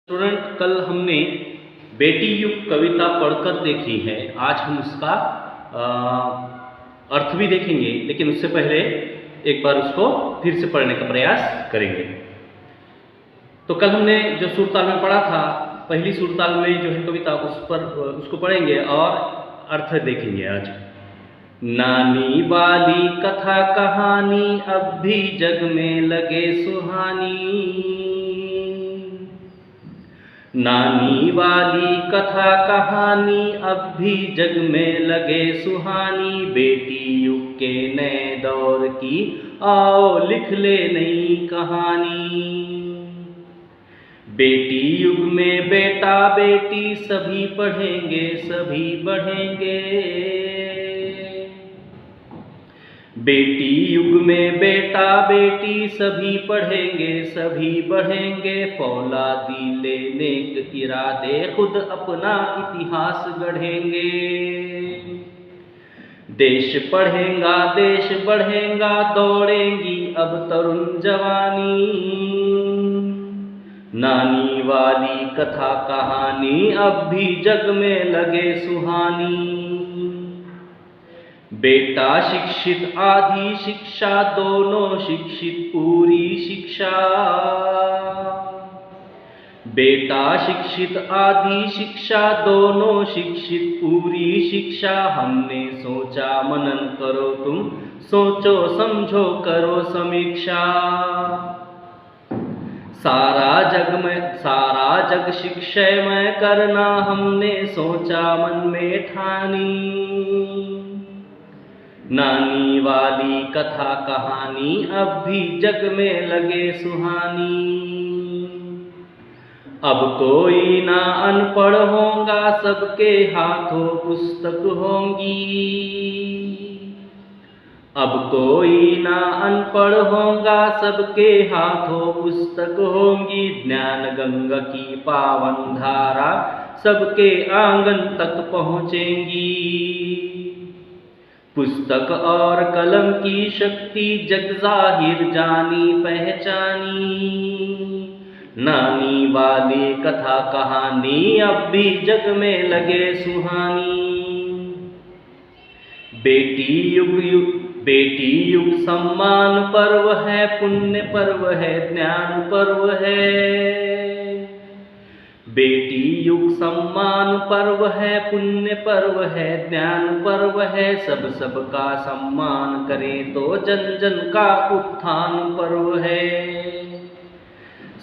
Student, कल हमने बेटी युग कविता पढ़कर देखी है। आज हम उसका अर्थ भी देखेंगे, लेकिन उससे पहले एक बार उसको फिर से पढ़ने का प्रयास करेंगे। तो कल हमने जो सुरताल में पढ़ा था, पहली सुरताल में जो है कविता, उसको पढ़ेंगे और अर्थ देखेंगे आज। नानी वाली कथा कहानी अब भी जग में लगे सुहानी। नानी वाली कथा कहानी अब भी जग में लगे सुहानी। बेटी युग के नए दौर की आओ लिख ले नई कहानी। बेटी युग में बेटा बेटी सभी पढ़ेंगे सभी बढ़ेंगे। बेटी युग में बेटा बेटी सभी पढ़ेंगे सभी बढ़ेंगे। फौलादी लेने के इरादे खुद अपना इतिहास गढ़ेंगे। देश पढ़ेगा देश बढ़ेगा, दौड़ेंगी अब तरुण जवानी। नानी वाली कथा कहानी अब भी जग में लगे सुहानी। बेटा शिक्षित आधी शिक्षा, दोनों शिक्षित पूरी शिक्षा। बेटा शिक्षित आधी शिक्षा, दोनों शिक्षित पूरी शिक्षा। हमने सोचा मनन करो तुम, सोचो समझो करो समीक्षा। सारा जग शिक्षामय करना हमने सोचा मन में ठानी। नानी वाली कथा कहानी अब भी जग में लगे सुहानी। अब कोई ना अनपढ़ होगा, सबके हाथों पुस्तक होंगी। अब कोई ना अनपढ़ होगा, सबके हाथों पुस्तक होंगी। ज्ञान गंगा की पावन धारा सबके आंगन तक पहुँचेंगी। पुस्तक और कलम की शक्ति जग जाहिर जानी पहचानी। नानी वाली कथा कहानी अब भी जग में लगे सुहानी। बेटी युग सम्मान पर्व है, पुण्य पर्व है, ज्ञान पर्व है। बेटी युग सम्मान पर्व है, पुण्य पर्व है, ज्ञान पर्व है। सबका सम्मान करें तो जन जन का उत्थान पर्व है।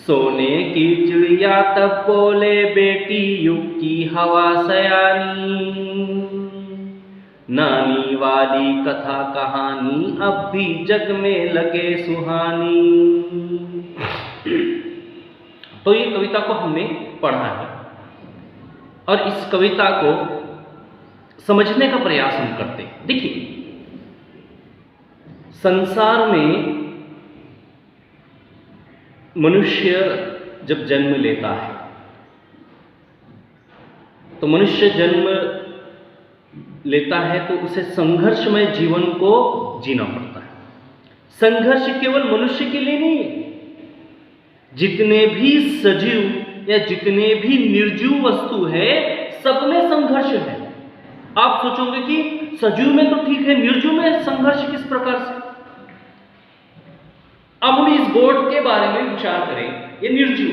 सोने की चिड़िया तब बोले बेटी युग की हवा सयानी। नानी वाली कथा कहानी अब भी जग में लगे सुहानी। तो ये कविता को हमने पढ़ा है और इस कविता को समझने का प्रयास हम करते हैं। देखिए, संसार में मनुष्य जब जन्म लेता है तो मनुष्य जन्म लेता है तो उसे संघर्षमय जीवन को जीना पड़ता है। संघर्ष केवल मनुष्य के लिए नहीं है, जितने भी सजीव या जितने भी निर्जीव वस्तु है सब में संघर्ष है। आप सोचोगे कि सजीव में तो ठीक है, निर्जीव में संघर्ष किस प्रकार से? अब हम इस बोर्ड के बारे में विचार करें। ये निर्जीव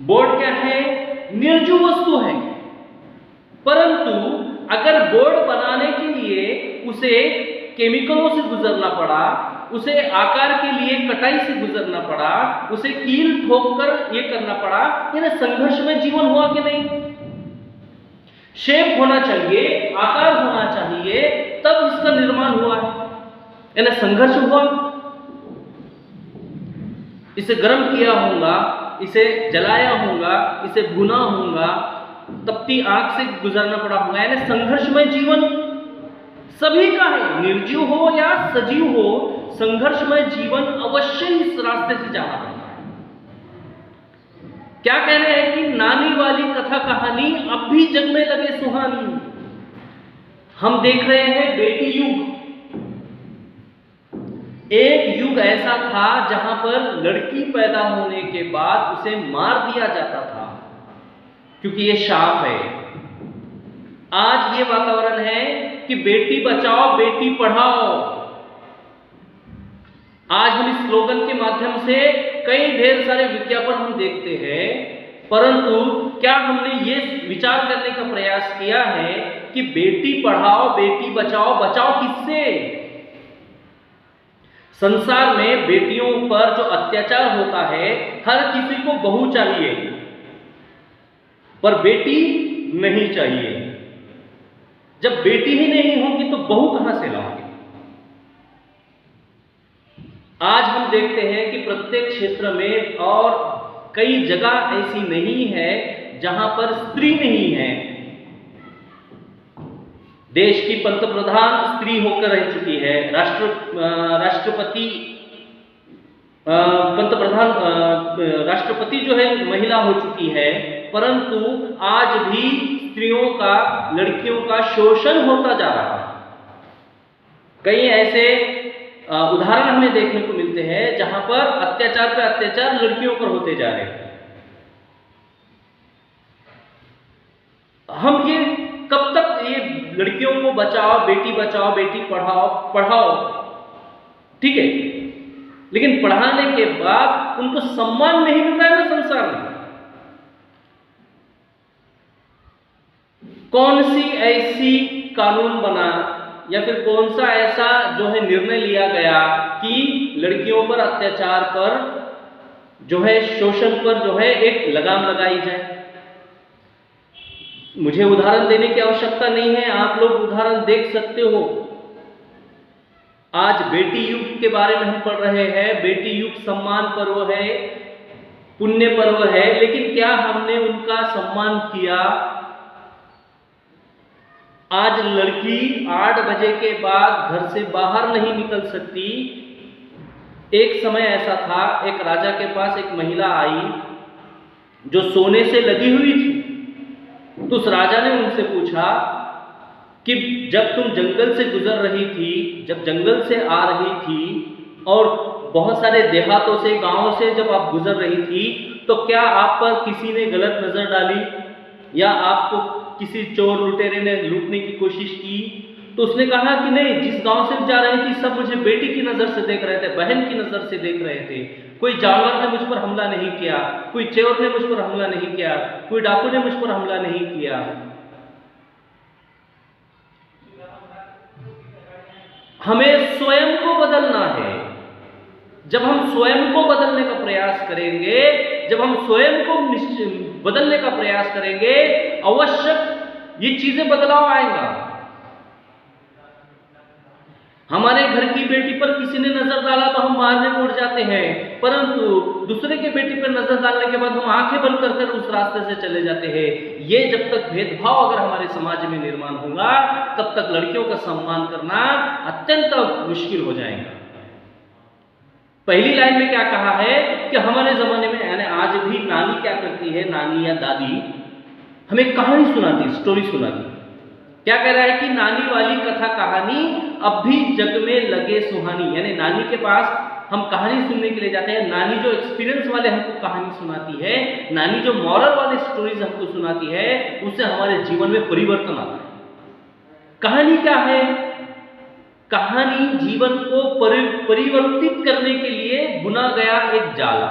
बोर्ड क्या है? निर्जीव वस्तु है, परंतु अगर बोर्ड बनाने के लिए उसे केमिकलों से गुजरना पड़ा, उसे आकार के लिए कटाई से गुजरना पड़ा, उसे कील ठोक कर ये करना पड़ा, यानी संघर्ष में जीवन हुआ कि नहीं? शेप होना चाहिए, आकार होना चाहिए, तब इसका निर्माण हुआ है, यानी संघर्ष हुआ। इसे गर्म किया होगा, इसे जलाया होगा, इसे भुना होगा, तपती आग से गुजरना पड़ा होगा, यानी संघर्षमय जीवन सभी का है। निर्जीव हो या सजीव हो, संघर्षमय जीवन अवश्य इस रास्ते से जाना पड़ता है। क्या कह रहे हैं कि नानी वाली कथा कहानी अब भी जग में लगे सुहानी। हम देख रहे हैं बेटी युग, एक युग युग ऐसा था जहां पर लड़की पैदा होने के बाद उसे मार दिया जाता था, क्योंकि ये शाप है। आज ये वातावरण है कि बेटी बचाओ बेटी पढ़ाओ। आज हम इस स्लोगन के माध्यम से कई ढेर सारे विज्ञापन हम देखते हैं, परंतु क्या हमने ये विचार करने का प्रयास किया है कि बेटी पढ़ाओ बेटी बचाओ, बचाओ किससे? संसार में बेटियों पर जो अत्याचार होता है, हर किसी को बहू चाहिए पर बेटी नहीं चाहिए। जब बेटी ही नहीं होगी तो बहू कहां से लाओगे? आज हम देखते हैं कि प्रत्येक क्षेत्र में और कई जगह ऐसी नहीं है जहां पर स्त्री नहीं है। देश की पंतप्रधान स्त्री होकर रह चुकी है, राष्ट्रपति पंतप्रधान राष्ट्रपति जो है महिला हो चुकी है, परंतु आज भी स्त्रियों का, लड़कियों का शोषण होता जा रहा है। कई ऐसे उदाहरण हमें देखने को मिलते हैं जहां पर अत्याचार पे अत्याचार लड़कियों पर होते जा रहे हैं। हम ये कब तक ये लड़कियों को बचाओ बेटी पढ़ाओ, ठीक है, लेकिन पढ़ाने के बाद उनको सम्मान नहीं मिल रहा है ना संसार में। कौन सी ऐसी कानून बना या फिर कौन सा ऐसा जो है निर्णय लिया गया कि लड़कियों पर अत्याचार पर जो है, शोषण पर जो है एक लगाम लगाई जाए? मुझे उदाहरण देने की आवश्यकता नहीं है, आप लोग उदाहरण देख सकते हो। आज बेटी युग के बारे में हम पढ़ रहे हैं, बेटी युग सम्मान पर्व है, पुण्य पर्व है, लेकिन क्या हमने उनका सम्मान किया? आज लड़की 8 बजे के बाद घर से बाहर नहीं निकल सकती। एक समय ऐसा था, एक राजा के पास एक महिला आई जो सोने से लगी हुई थी। तो उस राजा ने उनसे पूछा कि जब तुम जंगल से गुजर रही थी, जब जंगल से आ रही थी और बहुत सारे देहातों से, गांवों से जब आप गुजर रही थी, तो क्या आप पर किसी ने गलत नजर डाली या आपको किसी चोर लुटेरे ने लूटने की कोशिश की? तो उसने कहा कि नहीं, जिस गांव से जा रही थी सब मुझे बेटी की नजर से देख रहे थे, बहन की नजर से देख रहे थे। कोई जानवर ने मुझ पर हमला नहीं किया, कोई चोर ने मुझ पर हमला नहीं किया, कोई डाकू ने मुझ पर हमला नहीं किया। हमें स्वयं को बदलना है। जब हम स्वयं को बदलने का प्रयास करेंगे, जब हम स्वयं को बदलने का प्रयास करेंगे, अवश्य ये चीजें बदलाव आएगा। हमारे घर की बेटी पर किसी ने नजर डाला तो हम मारने को उठ जाते हैं, परंतु दूसरे के बेटी पर नजर डालने के बाद हम आंखें बंद कर कर उस रास्ते से चले जाते हैं। ये जब तक भेदभाव अगर हमारे समाज में निर्माण होगा, तब तक लड़कियों का सम्मान करना अत्यंत मुश्किल हो जाएगा। पहली लाइन में क्या कहा है कि हमारे जमाने में, यानी आज भी नानी क्या करती है, नानी या दादी हमें कहानी सुनाती, स्टोरी सुनाती। क्या कह रहा है कि नानी वाली कथा कहानी अब भी जग में लगे सुहानी, यानी नानी के पास हम कहानी सुनने के लिए जाते हैं। नानी जो एक्सपीरियंस वाले हमको कहानी सुनाती है, नानी जो मॉरल वाले स्टोरीज हमको सुनाती है, उससे हमारे जीवन में परिवर्तन आता है। कहानी क्या है? कहानी जीवन को परिवर्तित करने के लिए बुना गया एक जाला।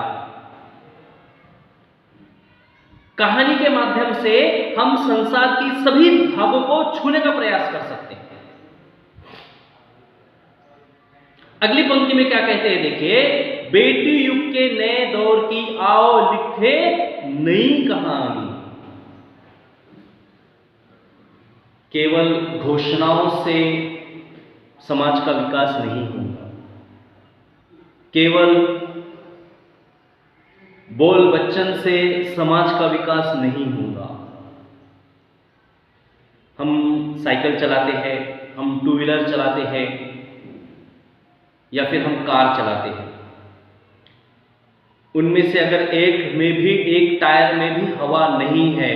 कहानी के माध्यम से हम संसार की सभी भागों को छूने का प्रयास कर सकते हैं। अगली पंक्ति में क्या कहते हैं, देखिए, बेटी युग के नए दौर की आओ लिखे नई कहानी। केवल घोषणाओं से समाज का विकास नहीं होगा, केवल बोल बच्चन से समाज का विकास नहीं होगा। हम साइकिल चलाते हैं, हम टू व्हीलर चलाते हैं या फिर हम कार चलाते हैं, उनमें से अगर एक टायर में भी हवा नहीं है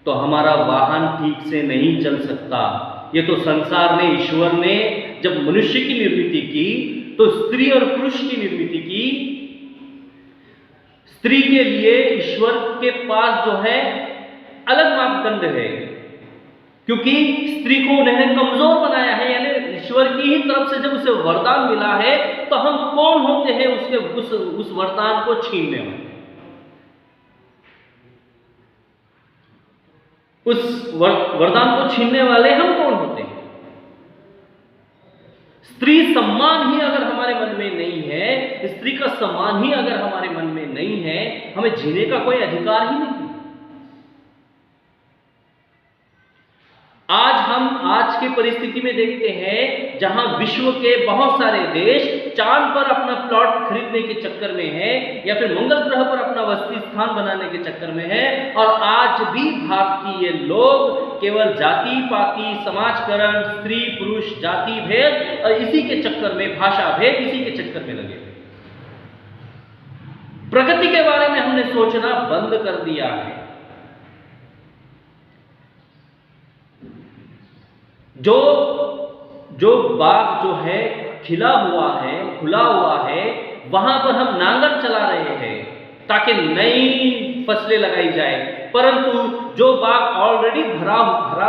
तो हमारा वाहन ठीक से नहीं चल सकता। ये तो संसार ने, ईश्वर ने जब मनुष्य की निर्मिति की तो स्त्री और पुरुष की निर्मित की। स्त्री के लिए ईश्वर के पास जो है अलग मापदंड है, क्योंकि स्त्री को उन्होंने कमजोर बनाया है, यानी ईश्वर की ही तरफ से जब उसे वरदान मिला है तो हम कौन होते हैं उसके उस वरदान को छीनने वाले, उस वरदान को छीनने वाले हम कौन होते हैं? स्त्री सम्मान ही अगर हमारे मन में नहीं है, स्त्री का सम्मान ही अगर हमारे मन में नहीं है, हमें जीने का कोई अधिकार ही नहीं। आज की परिस्थिति में देखते हैं जहां विश्व के बहुत सारे देश चांद पर अपना प्लॉट खरीदने के चक्कर में है या फिर मंगल ग्रह पर अपना वसती स्थान बनाने के चक्कर में है, और आज भी भारतीय लोग केवल जाति पाति, समाजकरण, स्त्री पुरुष जाति भेद और इसी के चक्कर में, भाषा भेद, इसी के चक्कर में लगे। प्रगति के बारे में हमने सोचना बंद कर दिया है। जो बाग जो है खिला हुआ है, खुला हुआ है, वहां पर हम नांगर चला रहे हैं ताकि नई फसलें लगाई जाए, परंतु जो बाग ऑलरेडी भरा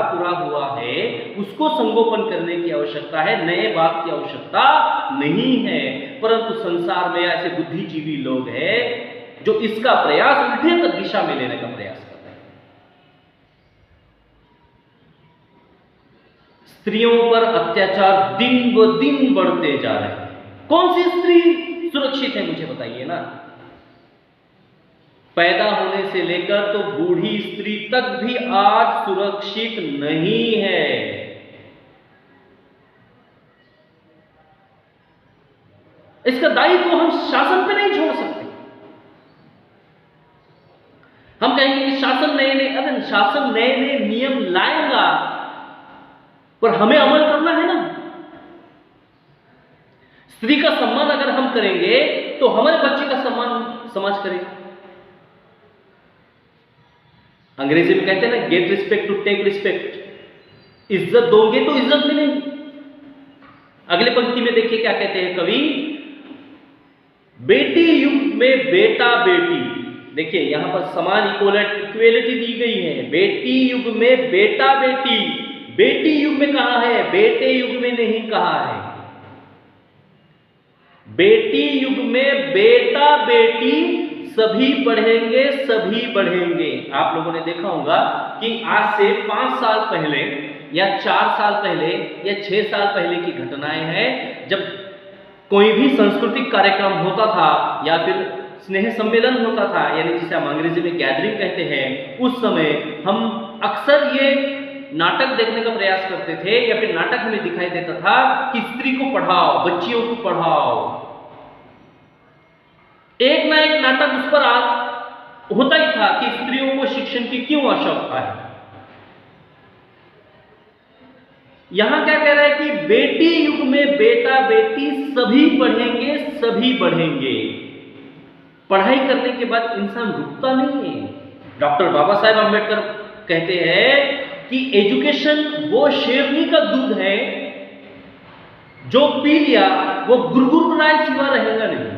पूरा हुआ है उसको संगोपन करने की आवश्यकता है, नए बाग की आवश्यकता नहीं है। परंतु संसार में ऐसे बुद्धिजीवी लोग हैं जो इसका प्रयास उल्टे दिशा में लेने का प्रयास करते हैं। स्त्रियों पर अत्याचार दिन ब दिन बढ़ते जा रहे हैं। कौन सी स्त्री सुरक्षित है मुझे बताइए ना। पैदा होने से लेकर तो बूढ़ी स्त्री तक भी आज सुरक्षित नहीं है। इसका दायित्व हम शासन पे नहीं छोड़ सकते। हम कहेंगे कि शासन नए नए नियम लाएगा, पर हमें अमल करना है ना। स्त्री का सम्मान अगर हम करेंगे तो हमारे बच्चे का सम्मान समाज करेगा। अंग्रेजी में कहते हैं ना, get respect to take respect. इज्जत दोगे तो इज्जत मिलेगी। अगले पंक्ति में देखिए क्या कहते हैं कवि, बेटी युग में बेटा बेटी। देखिए यहां पर समान इक्वेलिटी दी गई है। बेटी युग में बेटा बेटी, बेटी युग में कहा है, बेटे युग में नहीं कहा है। बेटी युग में बेटा बेटी सभी पढ़ेंगे, सभी बढ़ेंगे। आप लोगों ने देखा होगा कि आज से 5 साल पहले या 4 साल पहले या 6 साल पहले की घटनाएं हैं, जब कोई भी सांस्कृतिक कार्यक्रम होता था या फिर स्नेह सम्मेलन होता था, यानी जिसे हम अंग्रेजी में गैदरिंग कहते हैं, उस समय हम अक्सर ये नाटक देखने का प्रयास करते थे या फिर नाटक हमें दिखाई देता था कि स्त्री को पढ़ाओ, बच्चियों को पढ़ाओ। एक ना एक नाटक उस पर होता ही था कि स्त्रियों को शिक्षण की क्यों आवश्यकता है। यहां क्या कह रहा है कि बेटी युग में बेटा बेटी सभी पढ़ेंगे, सभी बढ़ेंगे। पढ़ाई करने के बाद इंसान रुकता नहीं है। डॉक्टर बाबा साहेब अम्बेडकर कहते हैं कि एजुकेशन वो शेरनी का दूध है, जो पी लिया वो गुरगुराए सिवा रहेगा नहीं।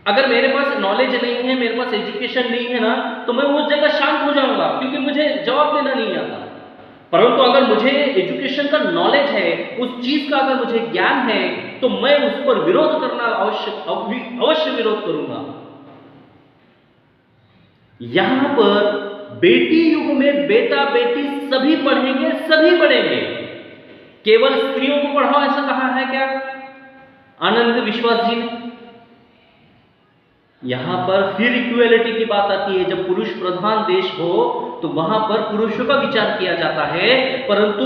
अगर मेरे पास नॉलेज नहीं है, मेरे पास एजुकेशन नहीं है ना, तो मैं उस जगह शांत हो जाऊंगा क्योंकि मुझे जवाब देना नहीं आता। परंतु अगर मुझे एजुकेशन का नॉलेज है, उस चीज का अगर मुझे ज्ञान है, तो मैं उस पर विरोध करना अवश्य विरोध करूंगा। यहां पर बेटी युग में बेटा बेटी सभी पढ़ेंगे, सभी बढ़ेंगे। केवल स्त्रियों को पढ़ाओ ऐसा कहा है क्या आनंद विश्वास जी ने? यहां पर फिर इक्वेलिटी की बात आती है। जब पुरुष प्रधान देश हो तो वहां पर पुरुषों का विचार किया जाता है, परंतु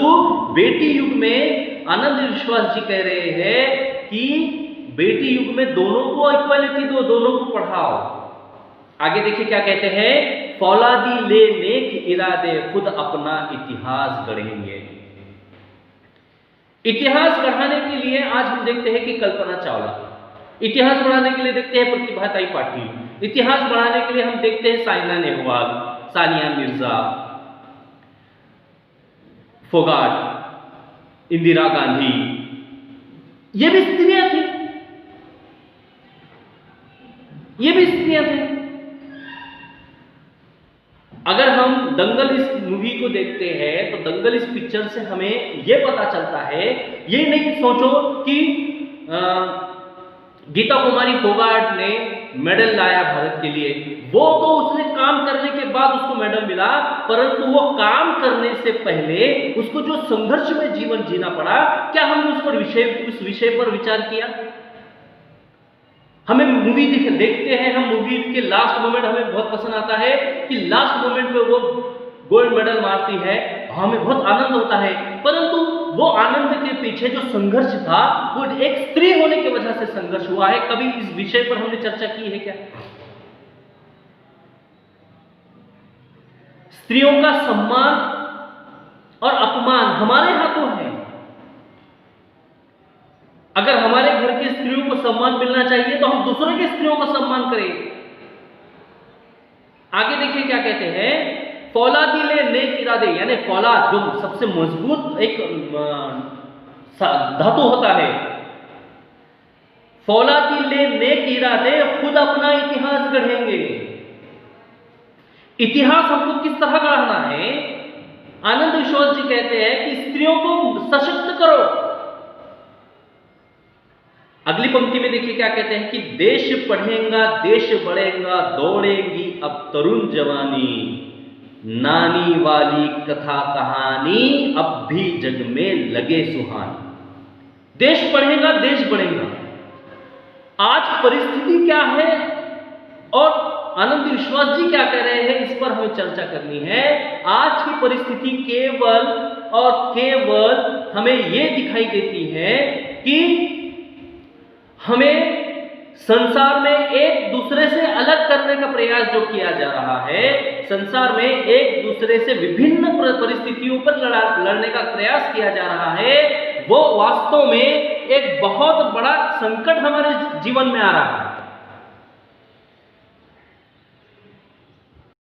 बेटी युग में आनंद विश्वास जी कह रहे हैं कि बेटी युग में दोनों को इक्वेलिटी दो, दोनों को पढ़ाओ। आगे देखिए क्या कहते हैं, फौलादी ले नेक इरादे खुद अपना इतिहास गढ़ेंगे। इतिहास गढ़ाने के लिए आज हम देखते हैं कि कल्पना चावला, इतिहास बढ़ाने के लिए देखते हैं प्रतिभाताई पाटिल, इतिहास बढ़ाने के लिए हम देखते हैं साइना नेहवाल, सानिया मिर्जा, फोगाट, इंदिरा गांधी, ये भी स्त्रियां थी, ये भी स्त्रियां थी। अगर हम दंगल इस मूवी को देखते हैं तो दंगल इस पिक्चर से हमें यह पता चलता है, ये नहीं सोचो कि गीता कुमारी फोगाट ने मेडल लाया भारत के लिए, वो तो उसने काम करने के बाद उसको मेडल मिला, परंतु वो काम करने से पहले उसको जो संघर्ष में जीवन जीना पड़ा, क्या हमने उस विषय पर विचार किया? हमें मूवी देखते हैं, हम मूवी के लास्ट मोमेंट हमें बहुत पसंद आता है कि लास्ट मोमेंट में वो गोल्ड मेडल मारती है, हमें बहुत आनंद होता है, परंतु वो आनंद के पीछे जो संघर्ष था वो एक स्त्री होने की वजह से संघर्ष हुआ है। कभी इस विषय पर हमने चर्चा की है क्या? स्त्रियों का सम्मान और अपमान हमारे हाथों है। अगर हमारे घर की स्त्रियों को सम्मान मिलना चाहिए तो हम दूसरे की स्त्रियों को सम्मान करें। आगे देखिए क्या कहते हैं, फौलादी ले नेक इरादे, यानी फौलाद जो सबसे मजबूत एक धातु होता है, फौलादी ले नेक इरादे खुद अपना इतिहास गढ़ेंगे। इतिहास हमको किस तरह गढ़ना है? आनंद विश्वास जी कहते हैं कि स्त्रियों को सशक्त करो। अगली पंक्ति में देखिए क्या कहते हैं कि देश पढ़ेगा देश बढ़ेगा, दौड़ेगी अब तरुण जवानी, नानी वाली कथा कहानी अब भी जग में लगे सुहानी। देश पढ़ेगा देश बढ़ेगा। आज परिस्थिति क्या है और आनंद विश्वास जी क्या कह रहे हैं, इस पर हमें चर्चा करनी है। आज की परिस्थिति केवल और केवल हमें यह दिखाई देती है कि हमें संसार में एक दूसरे से अलग करने का प्रयास जो किया जा रहा है, संसार में एक दूसरे से विभिन्न परिस्थितियों पर लड़ने का प्रयास किया जा रहा है, वो वास्तव में एक बहुत बड़ा संकट हमारे जीवन में आ रहा है।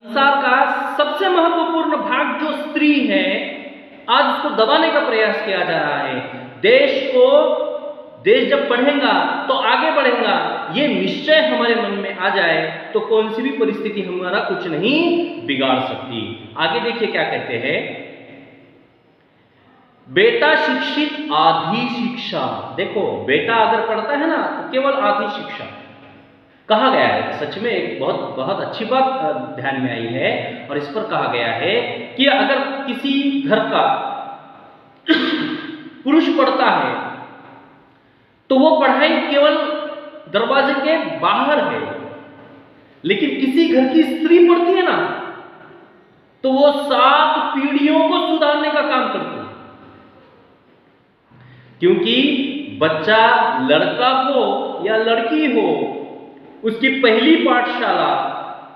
संसार का सबसे महत्वपूर्ण भाग जो स्त्री है, आज उसको दबाने का प्रयास किया जा रहा है। देश जब बढ़ेगा तो आगे बढ़ेगा, ये निश्चय हमारे मन में आ जाए तो कौन सी भी परिस्थिति हमारा कुछ नहीं बिगाड़ सकती। आगे देखिए क्या कहते हैं, बेटा शिक्षित आधी शिक्षा। देखो बेटा अगर पढ़ता है ना तो केवल आधी शिक्षा कहा गया है। सच में एक बहुत अच्छी बात ध्यान में आई है, और इस पर कहा गया है कि अगर किसी घर का पुरुष पढ़ता है तो वो पढ़ाई केवल दरवाजे के बाहर है, लेकिन किसी घर की स्त्री पढ़ती है ना तो वो 7 पीढ़ियों को सुधारने का काम करती है। क्योंकि बच्चा लड़का हो या लड़की हो, उसकी पहली पाठशाला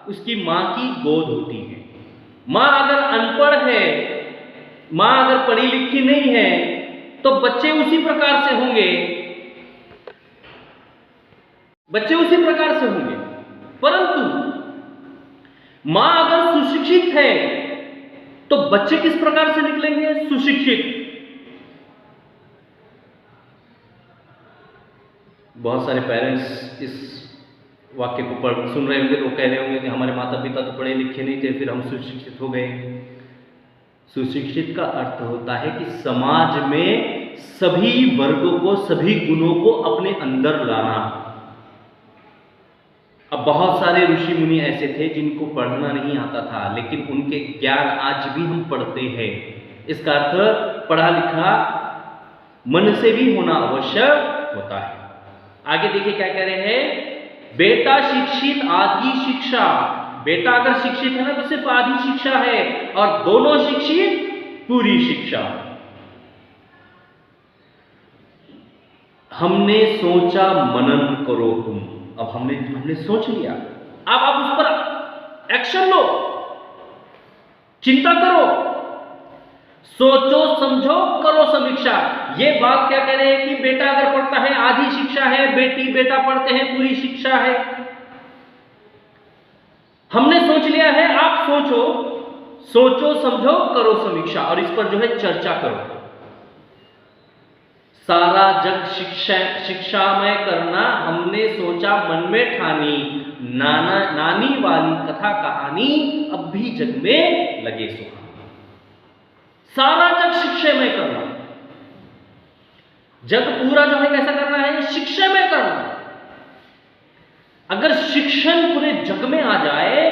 उसकी मां की गोद होती है। मां अगर अनपढ़ है, मां अगर पढ़ी लिखी नहीं है तो बच्चे उसी प्रकार से होंगे, परंतु मां अगर सुशिक्षित है तो बच्चे किस प्रकार से निकलेंगे? सुशिक्षित। बहुत सारे पेरेंट्स इस वाक्य को सुन रहे होंगे तो कह रहे होंगे कि हमारे माता पिता तो पढ़े लिखे नहीं थे, फिर हम सुशिक्षित हो गए। सुशिक्षित का अर्थ होता है कि समाज में सभी वर्गों को, सभी गुणों को अपने अंदर लाना। अब बहुत सारे ऋषि मुनि ऐसे थे जिनको पढ़ना नहीं आता था, लेकिन उनके ज्ञान आज भी हम पढ़ते हैं। इसका अर्थ पढ़ा लिखा मन से भी होना आवश्यक होता है। आगे देखिए क्या कह रहे हैं, बेटा शिक्षित आधी शिक्षा। बेटा अगर शिक्षित है ना तो सिर्फ आधी शिक्षा है, और दोनों शिक्षित पूरी शिक्षा। हमने सोचा मनन करो तुम। अब हमने सोच लिया, अब आप उस पर एक्शन लो, चिंता करो, सोचो समझो करो समीक्षा। ये बात क्या कह रहे हैं कि बेटा अगर पढ़ता है आधी शिक्षा है, बेटा पढ़ते हैं पूरी शिक्षा है। हमने सोच लिया है, आप सोचो समझो करो समीक्षा, और इस पर जो है चर्चा करो। सारा जग शिक्षामय करना हमने सोचा मन में ठानी, नानी वाली कथा कहानी अब भी जग में लगे सुहानी। सारा जग शिक्षामय करना, जग पूरा जो है कैसा करना है, शिक्षामय करना। अगर शिक्षण पूरे जग में आ जाए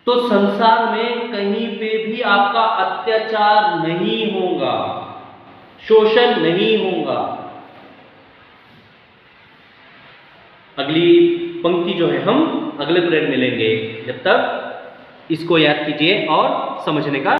तो संसार में कहीं पे भी आपका अत्याचार नहीं होगा, शोषण नहीं होगा। अगली पंक्ति जो है हम अगले पीरियड में लेंगे। जब तक इसको याद कीजिए और समझने का